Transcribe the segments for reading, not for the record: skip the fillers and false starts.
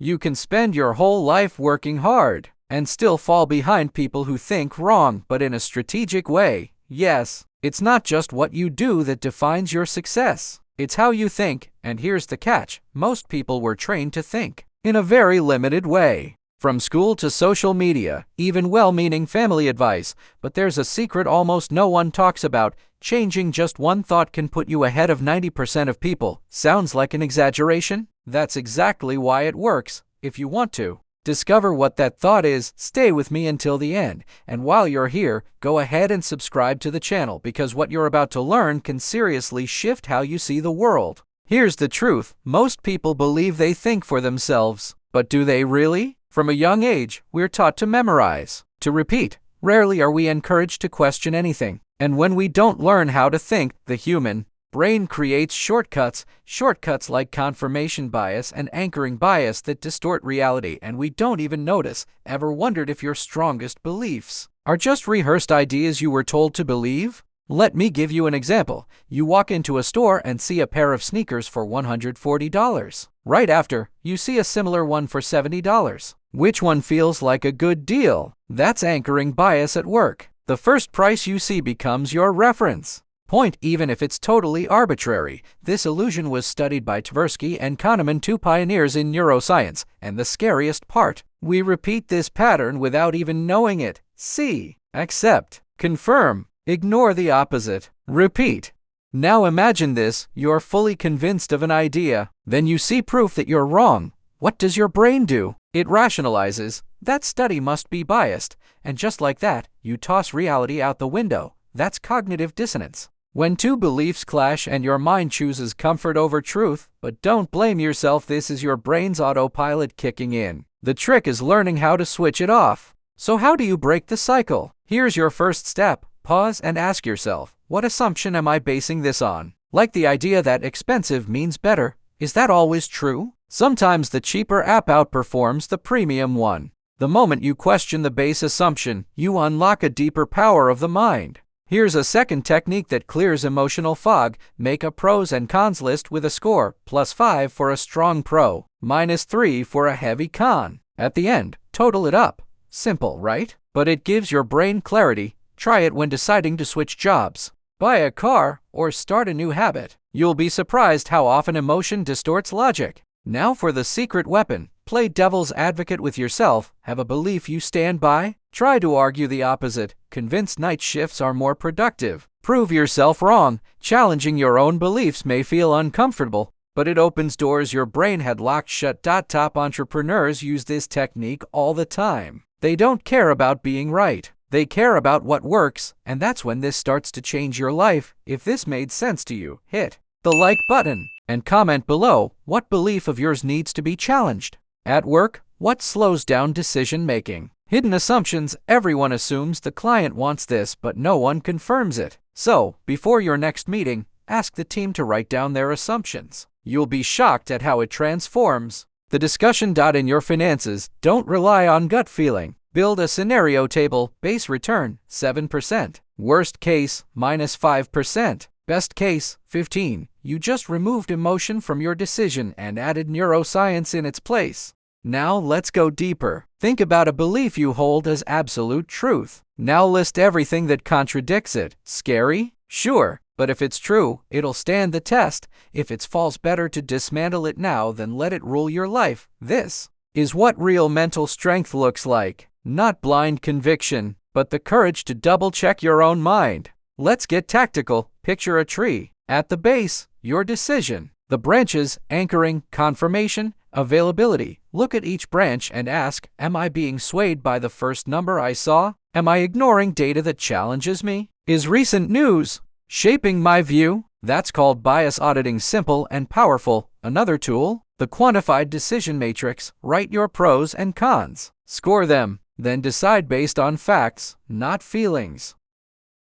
You can spend your whole life working hard and still fall behind people who think wrong, but in a strategic way. Yes, it's not just what you do that defines your success. It's how you think, and here's the catch. Most people were trained to think in a very limited way. From school to social media, even well-meaning family advice. But there's a secret almost no one talks about. Changing just one thought can put you ahead of 90% of people. Sounds like an exaggeration? That's exactly why it works. If you want to discover what that thought is, stay with me until the end. And while you're here, go ahead and subscribe to the channel, because what you're about to learn can seriously shift how you see the world. Here's the truth. Most people believe they think for themselves. But do they really? From a young age, we're taught to memorize, to repeat. Rarely are we encouraged to question anything. And when we don't learn how to think, the human brain creates shortcuts like confirmation bias and anchoring bias that distort reality, and we don't even notice. Ever wondered if your strongest beliefs are just rehearsed ideas you were told to believe? Let me give you an example. You walk into a store and see a pair of sneakers for $140. Right after, you see a similar one for $70. Which one feels like a good deal? That's anchoring bias at work. The first price you see becomes your reference point, even if it's totally arbitrary. This illusion was studied by Tversky and Kahneman, two pioneers in neuroscience. And the scariest part, we repeat this pattern without even knowing it. See, accept, confirm, ignore the opposite, repeat. Now imagine this, you're fully convinced of an idea. Then you see proof that you're wrong. What does your brain do? It rationalizes. That study must be biased. And just like that, you toss reality out the window. That's cognitive dissonance. When two beliefs clash and your mind chooses comfort over truth, but don't blame yourself, this is your brain's autopilot kicking in. The trick is learning how to switch it off. So how do you break the cycle? Here's your first step. Pause and ask yourself, what assumption am I basing this on? Like the idea that expensive means better. Is that always true? Sometimes the cheaper app outperforms the premium one. The moment you question the base assumption, you unlock a deeper power of the mind. Here's a second technique that clears emotional fog. Make a pros and cons list with a score: +5 for a strong pro, -3 for a heavy con. At the end, total it up. Simple, right? But it gives your brain clarity. Try it when deciding to switch jobs, buy a car, or start a new habit. You'll be surprised how often emotion distorts logic. Now for the secret weapon. Play devil's advocate with yourself. Have a belief you stand by. Try to argue the opposite. Convince night shifts are more productive. Prove yourself wrong. Challenging your own beliefs may feel uncomfortable, but it opens doors your brain had locked shut. Top entrepreneurs use this technique all the time. They don't care about being right. They care about what works, and that's when this starts to change your life. If this made sense to you, hit the like button and comment below what belief of yours needs to be challenged. At work, what slows down decision making? Hidden assumptions. Everyone assumes the client wants this, but no one confirms it. So, before your next meeting, ask the team to write down their assumptions. You'll be shocked at how it transforms the discussion. In your finances, don't rely on gut feeling. Build a scenario table. Base return, 7%. Worst case, -5%. Best case, 15%. You just removed emotion from your decision and added neuroscience in its place. Now let's go deeper. Think about a belief you hold as absolute truth. Now list everything that contradicts it. Scary? Sure. But if it's true, it'll stand the test. If it's false, better to dismantle it now than let it rule your life. This is what real mental strength looks like. Not blind conviction, but the courage to double-check your own mind. Let's get tactical. Picture a tree. At the base, your decision. The branches, anchoring, confirmation, availability. Look at each branch and ask, am I being swayed by the first number I saw? Am I ignoring data that challenges me? Is recent news shaping my view? That's called bias auditing. Simple and powerful. Another tool, the quantified decision matrix. Write your pros and cons. Score them. Then decide based on facts, not feelings.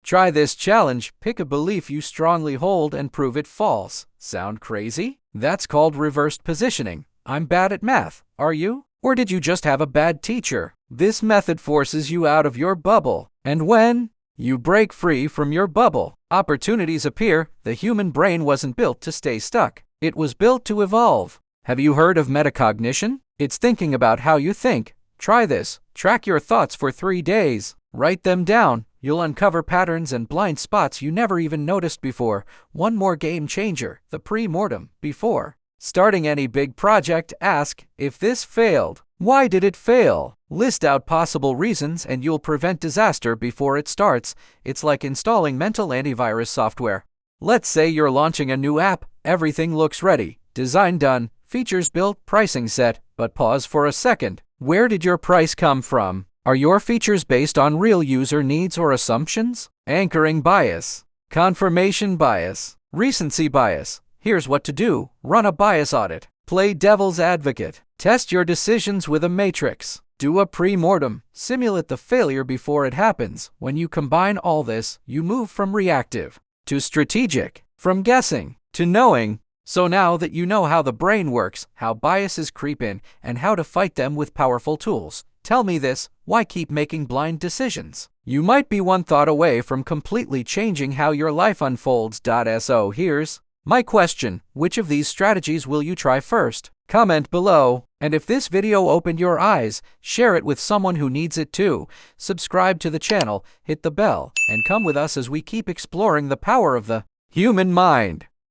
Try this challenge. Pick a belief you strongly hold and prove it false. Sound crazy? That's called reversed positioning. I'm bad at math. Are you? Or did you just have a bad teacher? This method forces you out of your bubble. And when you break free from your bubble, opportunities appear. The human brain wasn't built to stay stuck. It was built to evolve. Have you heard of metacognition? It's thinking about how you think. Try this. Track your thoughts for 3 days. Write them down. You'll uncover patterns and blind spots you never even noticed before. One more game changer, the pre-mortem. Before starting any big project, ask, if this failed, why did it fail? List out possible reasons and you'll prevent disaster before it starts. It's like installing mental antivirus software. Let's say you're launching a new app. Everything looks ready. Design done. Features built. Pricing set. But pause for a second. Where did your price come from? Are your features based on real user needs or assumptions? Anchoring bias. Confirmation bias. Recency bias. Here's what to do. Run a bias audit. Play devil's advocate. Test your decisions with a matrix. Do a pre-mortem. Simulate the failure before it happens. When you combine all this, you move from reactive to strategic, from guessing to knowing. So now that you know how the brain works, how biases creep in, and how to fight them with powerful tools, tell me this, why keep making blind decisions? You might be one thought away from completely changing how your life unfolds. So here's my question. Which of these strategies will you try first? Comment below. And if this video opened your eyes, share it with someone who needs it too. Subscribe to the channel, hit the bell, and come with us as we keep exploring the power of the human mind.